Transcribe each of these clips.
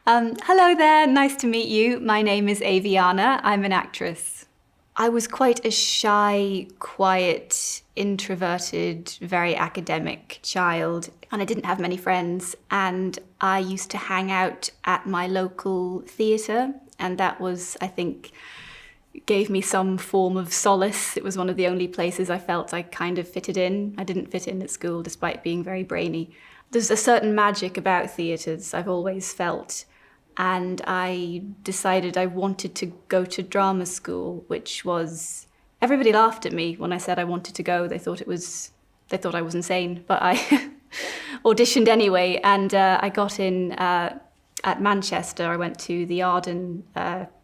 Hello there, nice to meet you. My name is Ayvianna. I'm an actress. I was quite a shy, quiet, introverted, very academic child, and I didn't have many friends. And I used to hang out at my local theatre, and that was, I think, gave me some form of solace. It was one of the only places I felt I kind of fitted in. I didn't fit in at school despite being very brainy. There's a certain magic about theatres I've always felt. And I decided I wanted to go to drama school, which was, everybody laughed at me when I said I wanted to go. They thought I was insane, but I auditioned anyway, and I got in at Manchester. I went to the Arden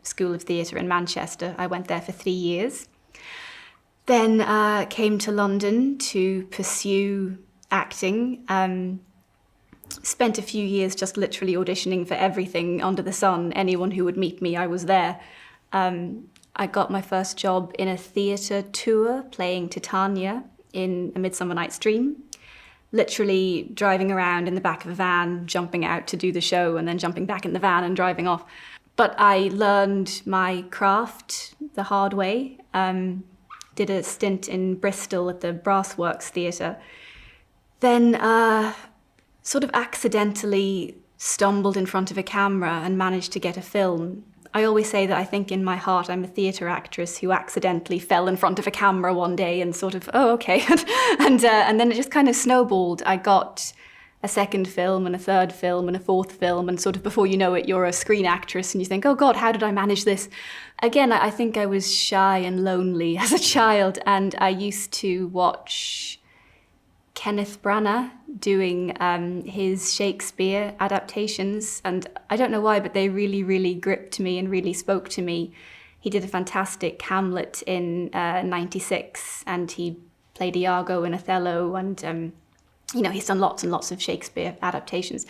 School of Theatre in Manchester. I went there for 3 years. Then came to London to pursue acting. Spent a few years just literally auditioning for everything under the sun. Anyone who would meet me, I was there. I got my first job in a theatre tour playing Titania in A Midsummer Night's Dream. Literally driving around in the back of a van, jumping out to do the show and then jumping back in the van and driving off. But I learned my craft the hard way. Did a stint in Bristol at the Brassworks Theatre. Then sort of accidentally stumbled in front of a camera and managed to get a film. I always say that I think in my heart I'm a theatre actress who accidentally fell in front of a camera one day and sort of, oh, okay. and then it just kind of snowballed. I got a second film and a third film and a fourth film, and sort of before you know it, you're a screen actress and you think, oh God, how did I manage this? Again, I think I was shy and lonely as a child, and I used to watch Kenneth Branagh doing his Shakespeare adaptations, and I don't know why, but they really, really gripped me and really spoke to me. He did a fantastic Hamlet in '96, and he played Iago in Othello, and he's done lots and lots of Shakespeare adaptations,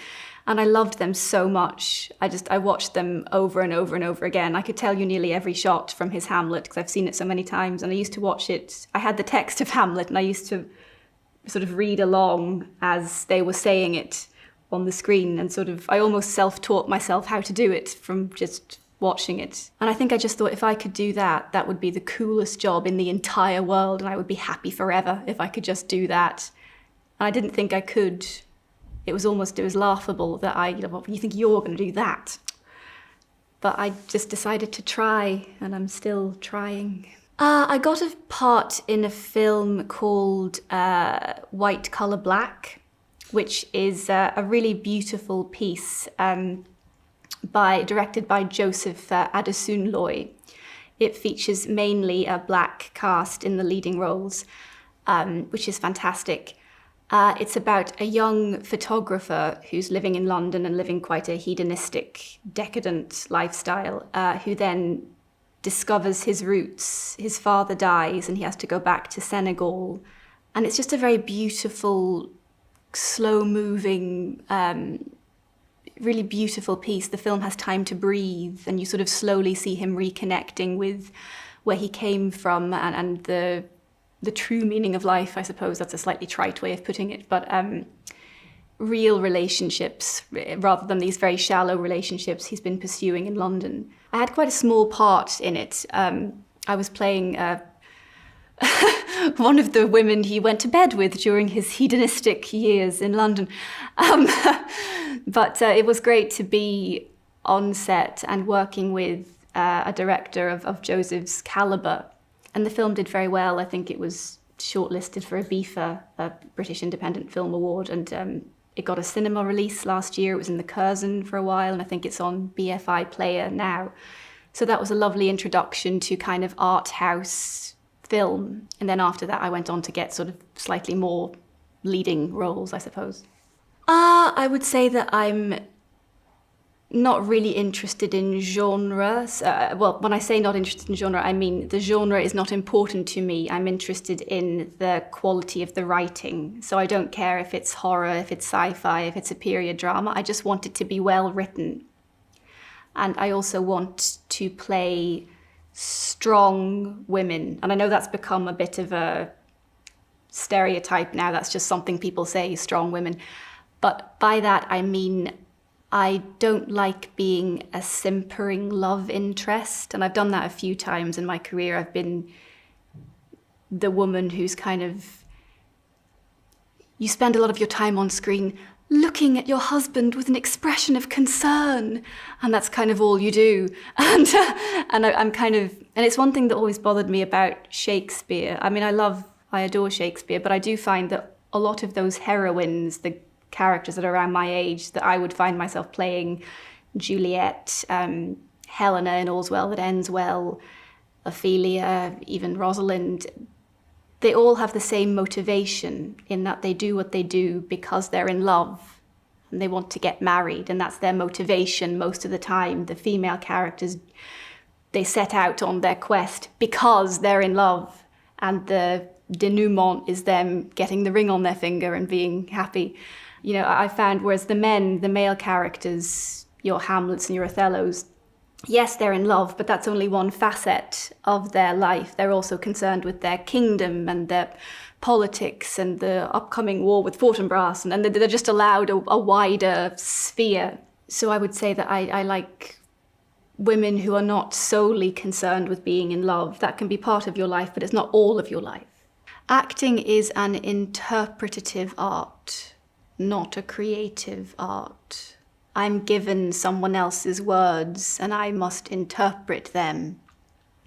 and I loved them so much. I watched them over and over and over again. I could tell you nearly every shot from his Hamlet because I've seen it so many times, and I used to watch it. I had the text of Hamlet, and I used to sort of read along as they were saying it on the screen, and sort of I almost self-taught myself how to do it from just watching it. And I think I just thought if I could do that, that would be the coolest job in the entire world, and I would be happy forever if I could just do that. And I didn't think I could. It was laughable that you think you're going to do that? But I just decided to try, and I'm still trying. I got a part in a film called White Colour Black, which is a really beautiful piece directed by Joseph Adesunloy. It features mainly a black cast in the leading roles, which is fantastic. It's about a young photographer who's living in London and living quite a hedonistic, decadent lifestyle, who then discovers his roots. His father dies and he has to go back to Senegal. And it's just a very beautiful, slow-moving, really beautiful piece. The film has time to breathe, and you sort of slowly see him reconnecting with where he came from and the true meaning of life, I suppose. That's a slightly trite way of putting it, but real relationships rather than these very shallow relationships he's been pursuing in London. I had quite a small part in it. I was playing one of the women he went to bed with during his hedonistic years in London. But it was great to be on set and working with a director of Joseph's calibre. And the film did very well. I think it was shortlisted for a BIFA, a British Independent Film Award, and it got a cinema release last year. It was in the Curzon for a while, and I think it's on BFI Player now. So that was a lovely introduction to kind of art house film. And then after that, I went on to get sort of slightly more leading roles, I suppose. I would say that I'm not really interested in genre. Well, when I say not interested in genre, I mean the genre is not important to me. I'm interested in the quality of the writing. So I don't care if it's horror, if it's sci-fi, if it's a period drama. I just want it to be well written. And I also want to play strong women. And I know that's become a bit of a stereotype now. That's just something people say, strong women. But by that, I mean I don't like being a simpering love interest, and I've done that a few times in my career. I've been the woman who's kind of, you spend a lot of your time on screen looking at your husband with an expression of concern, and that's kind of all you do. And I'm kind of, and it's one thing that always bothered me about Shakespeare. I mean, I adore Shakespeare, but I do find that a lot of those heroines, the characters that are around my age, that I would find myself playing, Juliet, Helena in All's Well That Ends Well, Ophelia, even Rosalind, they all have the same motivation in that they do what they do because they're in love and they want to get married, and that's their motivation most of the time. The female characters, they set out on their quest because they're in love, and the denouement is them getting the ring on their finger and being happy. You know, I found, whereas the male characters, your Hamlets and your Othellos, yes, they're in love, but that's only one facet of their life. They're also concerned with their kingdom and their politics and the upcoming war with Fortinbras, and they're just allowed a wider sphere. So I would say that I like women who are not solely concerned with being in love. That can be part of your life, but it's not all of your life. Acting is an interpretative art, not a creative art. I'm given someone else's words and I must interpret them.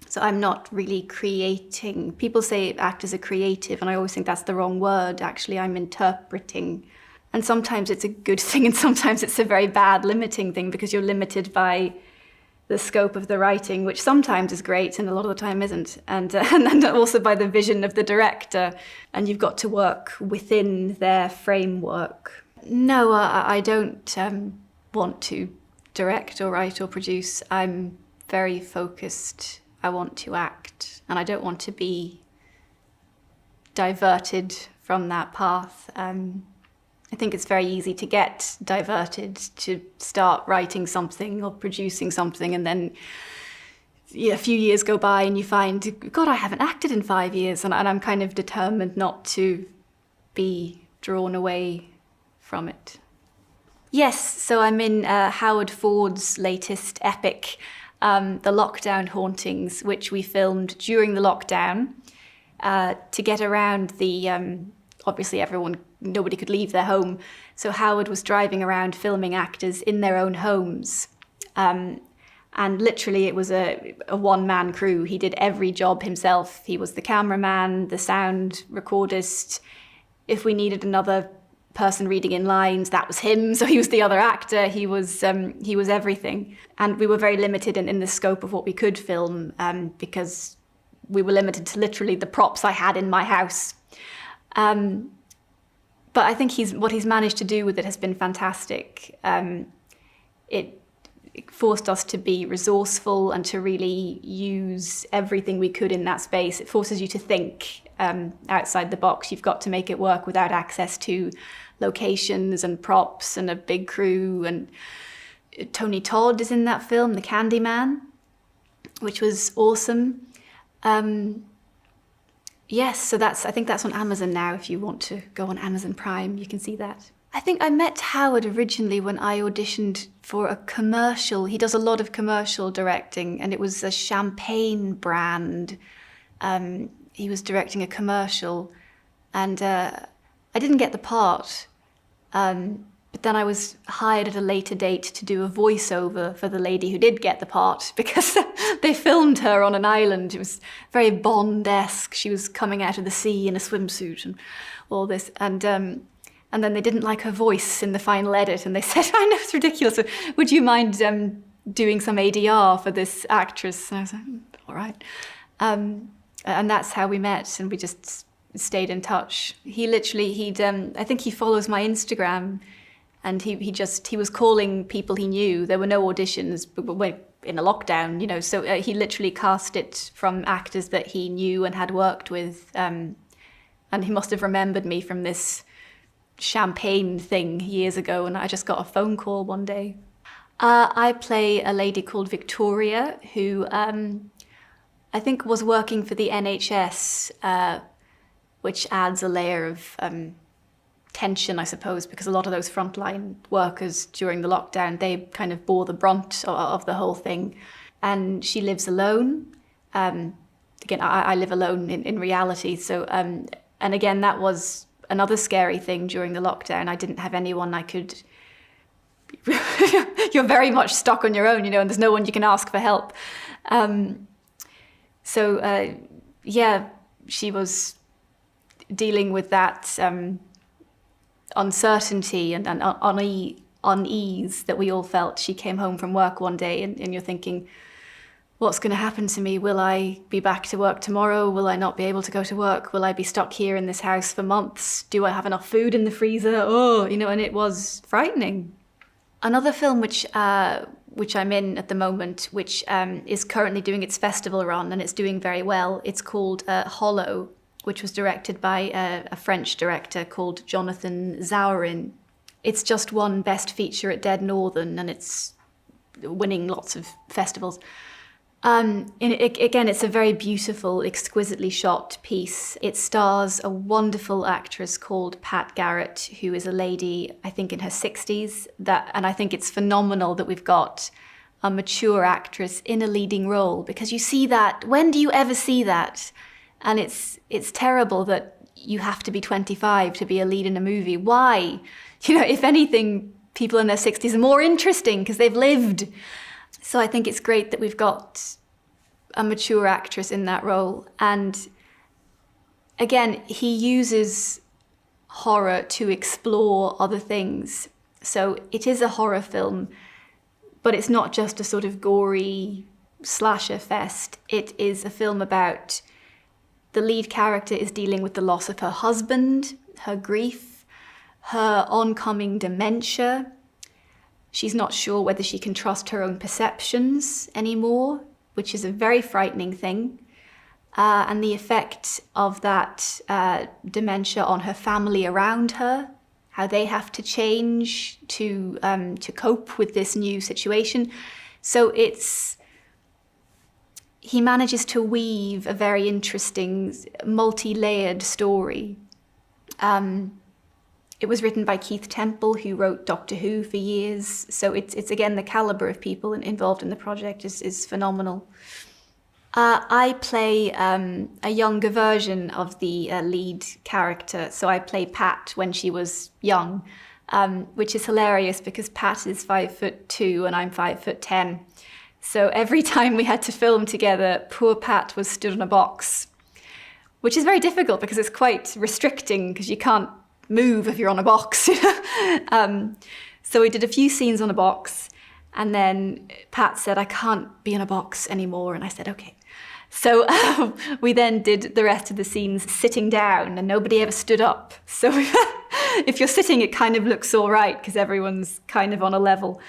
So I'm not really creating. People say actors are creative, and I always think that's the wrong word. Actually, I'm interpreting. And sometimes it's a good thing, and sometimes it's a very bad limiting thing, because you're limited by the scope of the writing, which sometimes is great and a lot of the time isn't. And also by the vision of the director. And you've got to work within their framework. No, I don't want to direct or write or produce. I'm very focused. I want to act, and I don't want to be diverted from that path. I think it's very easy to get diverted, to start writing something or producing something, and then a few years go by and you find, God, I haven't acted in 5 years, and I'm kind of determined not to be drawn away from it. Yes, so I'm in Howard Ford's latest epic, The Lockdown Hauntings, which we filmed during the lockdown to get around the, obviously nobody could leave their home. So Howard was driving around filming actors in their own homes. And literally it was a one-man crew. He did every job himself. He was the cameraman, the sound recordist. If we needed another person reading in lines, that was him. So he was the other actor. He was everything. And we were very limited in the scope of what we could film because we were limited to literally the props I had in my house. But I think what he's managed to do with it has been fantastic. It forced us to be resourceful and to really use everything we could in that space. It forces you to think outside the box. You've got to make it work without access to locations and props and a big crew. And Tony Todd is in that film, The Candyman, which was awesome. Yes, so I think that's on Amazon now. If you want to go on Amazon Prime, you can see that. I think I met Howard originally when I auditioned for a commercial. He does a lot of commercial directing, and it was a champagne brand. He was directing a commercial, and I didn't get the part. But then I was hired at a later date to do a voiceover for the lady who did get the part, because they filmed her on an island. It was very Bond-esque. She was coming out of the sea in a swimsuit and all this. And then they didn't like her voice in the final edit, and they said, I know, it's ridiculous. Would you mind doing some ADR for this actress? And I was like, all right. And that's how we met, and we just stayed in touch. I think he follows my Instagram. And he was calling people he knew. There were no auditions, but we're in a lockdown, so he literally cast it from actors that he knew and had worked with. And he must have remembered me from this champagne thing years ago, and I just got a phone call one day. I play a lady called Victoria, who I think was working for the NHS, which adds a layer of tension, I suppose, because a lot of those frontline workers during the lockdown, they kind of bore the brunt of the whole thing. And she lives alone. Again, I live alone in reality. So, and again, that was another scary thing during the lockdown. I didn't have anyone I could... You're very much stuck on your own, and there's no one you can ask for help. She was dealing with that uncertainty and unease that we all felt. She came home from work one day and you're thinking, what's going to happen to me? Will I be back to work tomorrow? Will I not be able to go to work? Will I be stuck here in this house for months? Do I have enough food in the freezer? And it was frightening. Another film which I'm in at the moment, which is currently doing its festival run and it's doing very well. It's called Hollow, which was directed by a French director called Jonathan Zaurin. It's just won Best Feature at Dead Northern and it's winning lots of festivals. Again, it's a very beautiful, exquisitely shot piece. It stars a wonderful actress called Pat Garrett, who is a lady, I think in her 60s. And I think it's phenomenal that we've got a mature actress in a leading role, because you see that. When do you ever see that? And it's terrible that you have to be 25 to be a lead in a movie. Why? If anything, people in their 60s are more interesting because they've lived. So I think it's great that we've got a mature actress in that role. And again, he uses horror to explore other things. So it is a horror film, but it's not just a sort of gory slasher fest. It is a film about the lead character is dealing with the loss of her husband, her grief, her oncoming dementia. She's not sure whether she can trust her own perceptions anymore, which is a very frightening thing. And the effect of that dementia on her family around her, how they have to change to cope with this new situation. So he manages to weave a very interesting, multi-layered story. It was written by Keith Temple, who wrote Doctor Who for years. So it's again, the caliber of people involved in the project is phenomenal. I play a younger version of the lead character. So I play Pat when she was young, which is hilarious because Pat is 5'2" and I'm 5'10". So every time we had to film together, poor Pat was stood on a box, which is very difficult because it's quite restricting because you can't move if you're on a box. So we did a few scenes on a box and then Pat said, I can't be in a box anymore. And I said, okay. So we then did the rest of the scenes sitting down and nobody ever stood up. So if you're sitting, it kind of looks all right because everyone's kind of on a level.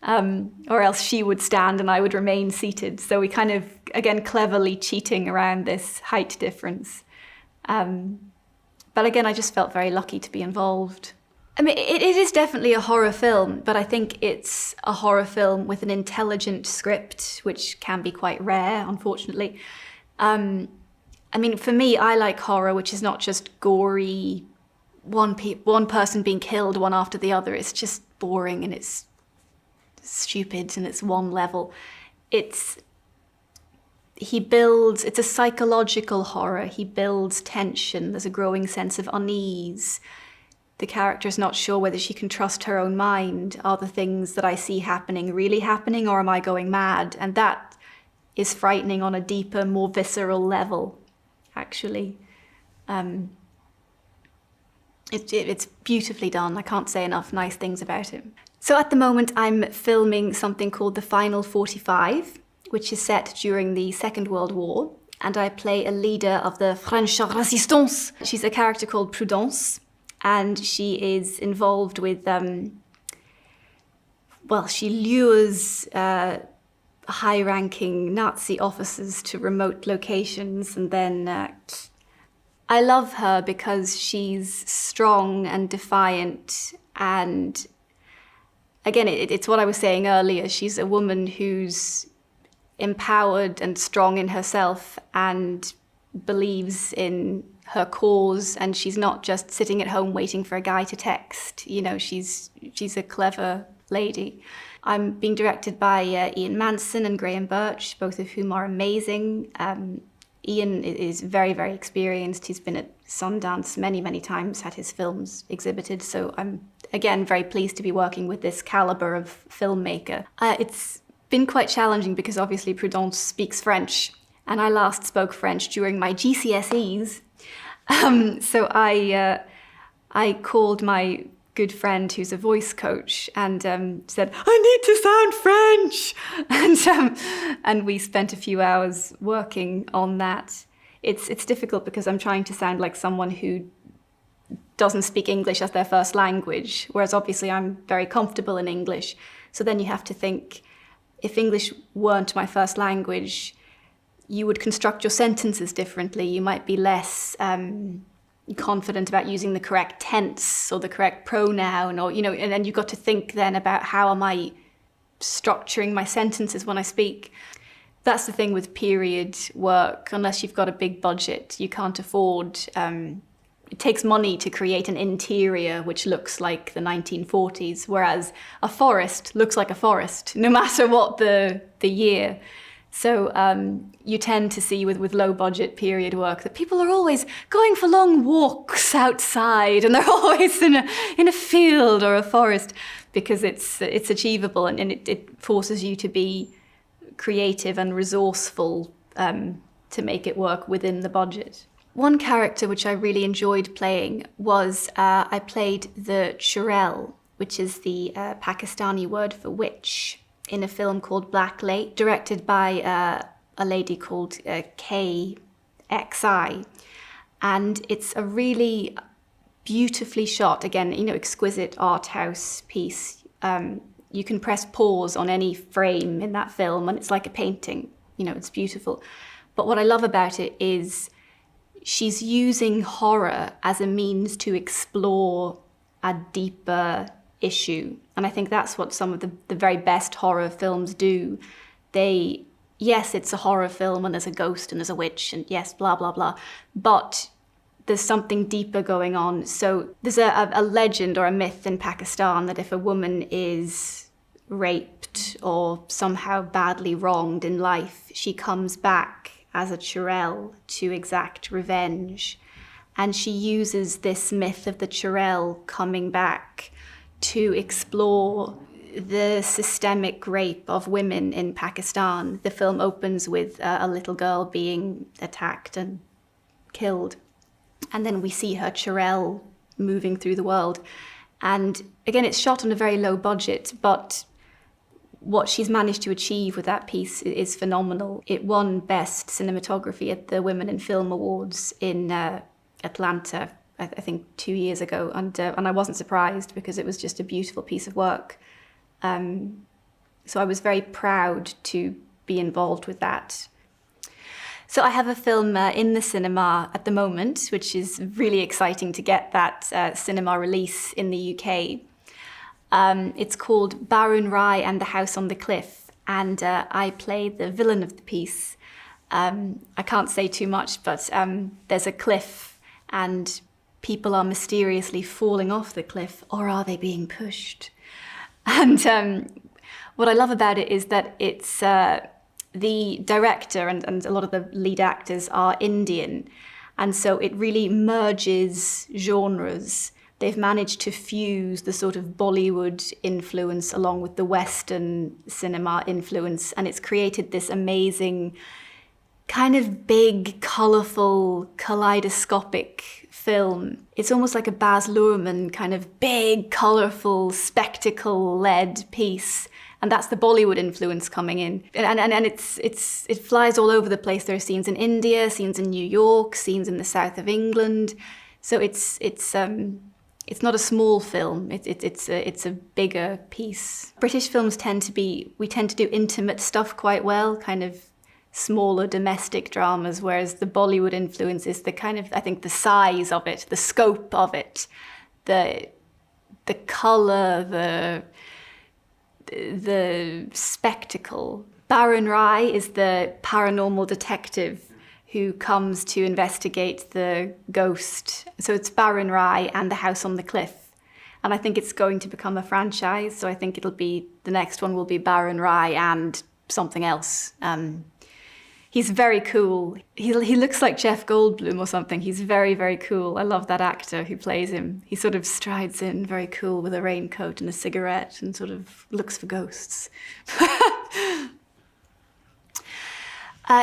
Or else she would stand and I would remain seated. So we kind of, again, cleverly cheating around this height difference. But again, I just felt very lucky to be involved. I mean, it is definitely a horror film, but I think it's a horror film with an intelligent script, which can be quite rare, unfortunately. I mean, for me, I like horror, which is not just gory, one person being killed one after the other. It's just boring and it's stupid and it's one level. It's a psychological horror. He builds tension. There's a growing sense of unease. The character's not sure whether she can trust her own mind. Are the things that I see happening really happening, or am I going mad? And that is frightening on a deeper, more visceral level, actually. It's beautifully done. I can't say enough nice things about it. So at the moment, I'm filming something called The Final 45, which is set during the Second World War. And I play a leader of the French Resistance. She's a character called Prudence. And she is involved with, she lures high-ranking Nazi officers to remote locations. And then I love her because she's strong and defiant. And again, it's what I was saying earlier. She's a woman who's empowered and strong in herself and believes in her cause, and she's not just sitting at home waiting for a guy to text. You know, she's a clever lady. I'm being directed by Ian Manson and Graham Birch, both of whom are amazing. Ian is very, very experienced. He's been at Sundance many, many times, had his films exhibited. So I'm, again, very pleased to be working with this caliber of filmmaker. It's been quite challenging because obviously Prudence speaks French, and I last spoke French during my GCSEs. So I called my good friend who's a voice coach and said, I need to sound French. And we spent a few hours working on that. It's difficult because I'm trying to sound like someone who doesn't speak English as their first language, whereas obviously I'm very comfortable in English. So then you have to think, if English weren't my first language, you would construct your sentences differently. You might be less confident about using the correct tense or the correct pronoun, or, you know, and then you've got to think then about how am I structuring my sentences when I speak. That's the thing with period work. Unless you've got a big budget, you can't afford, it takes money to create an interior which looks like the 1940s, whereas a forest looks like a forest, no matter what the year. So you tend to see with low budget period work that people are always going for long walks outside, and they're always in a field or a forest because it's achievable, and it forces you to be creative and resourceful to make it work within the budget. One character which I really enjoyed playing was I played the churel, which is the Pakistani word for witch, in a film called Black Lake, directed by a lady called KXI. And it's a really beautifully shot, again, you know, exquisite art house piece. You can press pause on any frame in that film and it's like a painting, you know, it's beautiful. But what I love about it is she's using horror as a means to explore a deeper issue. And I think that's what some of the very best horror films do. Yes, it's a horror film and there's a ghost and there's a witch and yes, blah, blah, blah. But there's something deeper going on. So there's a legend or a myth in Pakistan that if a woman is raped or somehow badly wronged in life, she comes back as a churel to exact revenge. And she uses this myth of the churel coming back to explore the systemic rape of women in Pakistan. The film opens with a little girl being attacked and killed. And then we see her churel moving through the world. And again, it's shot on a very low budget, but what she's managed to achieve with that piece is phenomenal. It won Best Cinematography at the Women in Film Awards in Atlanta, I think 2 years ago, and I wasn't surprised because it was just a beautiful piece of work. So I was very proud to be involved with that. So I have a film in the cinema at the moment, which is really exciting to get that cinema release in the UK. It's called Barun Rai and the House on the Cliff, and I play the villain of the piece. I can't say too much, but there's a cliff and people are mysteriously falling off the cliff, or are they being pushed? And what I love about it is that it's the director and a lot of the lead actors are Indian. And so it really merges genres. They've managed to fuse the sort of Bollywood influence along with the Western cinema influence. And it's created this amazing kind of big, colourful, kaleidoscopic film. It's almost like a Baz Luhrmann kind of big, colourful, spectacle-led piece. And that's the Bollywood influence coming in. And it flies all over the place. There are scenes in India, scenes in New York, scenes in the south of England. So it's not a small film. It's a bigger piece. British films tend to do intimate stuff quite well, kind of smaller domestic dramas, whereas the Bollywood influence is the kind of, I think, the size of it, the scope of it, the colour, the spectacle. Barun Rai is the paranormal detective who comes to investigate the ghost. So it's Baron Rai and the House on the Cliff. And I think it's going to become a franchise. So I think the next one will be Baron Rai and something else. He's very cool. He looks like Jeff Goldblum or something. He's very, very cool. I love that actor who plays him. He sort of strides in very cool with a raincoat and a cigarette and sort of looks for ghosts.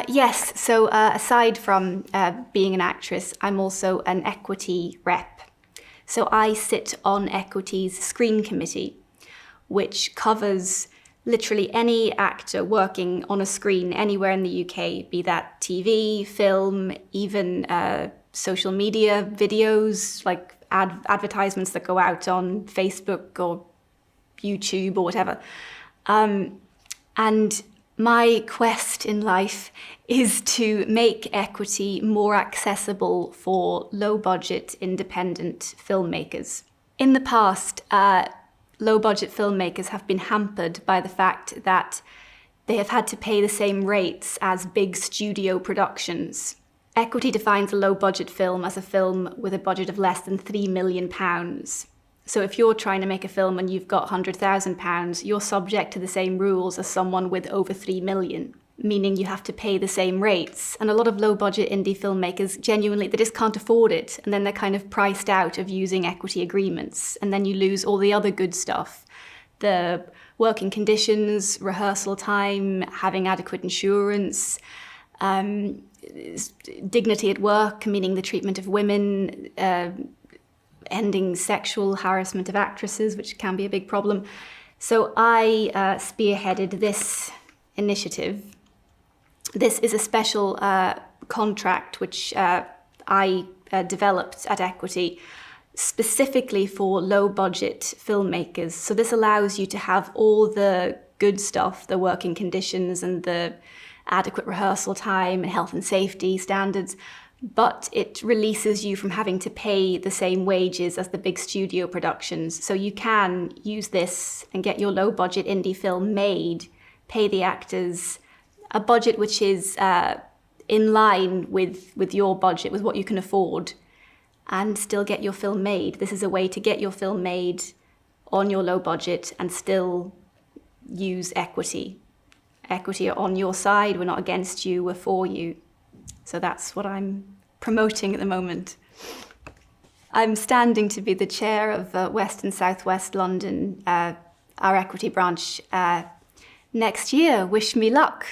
Yes, so aside from being an actress, I'm also an equity rep. So I sit on Equity's screen committee, which covers literally any actor working on a screen anywhere in the UK, be that TV, film, even social media videos, like advertisements that go out on Facebook or YouTube or whatever. And my quest in life is to make equity more accessible for low-budget independent filmmakers. In the past, low-budget filmmakers have been hampered by the fact that they have had to pay the same rates as big studio productions. Equity defines a low-budget film as a film with a budget of less than £3 million. So if you're trying to make a film and you've got £100,000, you're subject to the same rules as someone with over 3 million, meaning you have to pay the same rates. And a lot of low-budget indie filmmakers, genuinely, they just can't afford it. And then they're kind of priced out of using equity agreements. And then you lose all the other good stuff. The working conditions, rehearsal time, having adequate insurance, dignity at work, meaning the treatment of women, ending sexual harassment of actresses, which can be a big problem. So I spearheaded this initiative. This is a special contract which I developed at Equity specifically for low-budget filmmakers. So this allows you to have all the good stuff, the working conditions and the adequate rehearsal time and health and safety standards, but it releases you from having to pay the same wages as the big studio productions. So you can use this and get your low-budget indie film made, pay the actors a budget which is in line with your budget, with what you can afford, and still get your film made. This is a way to get your film made on your low budget and still use equity. Equity are on your side, we're not against you, we're for you. So that's what I'm promoting at the moment. I'm standing to be the chair of West and South West London, our equity branch, next year. Wish me luck.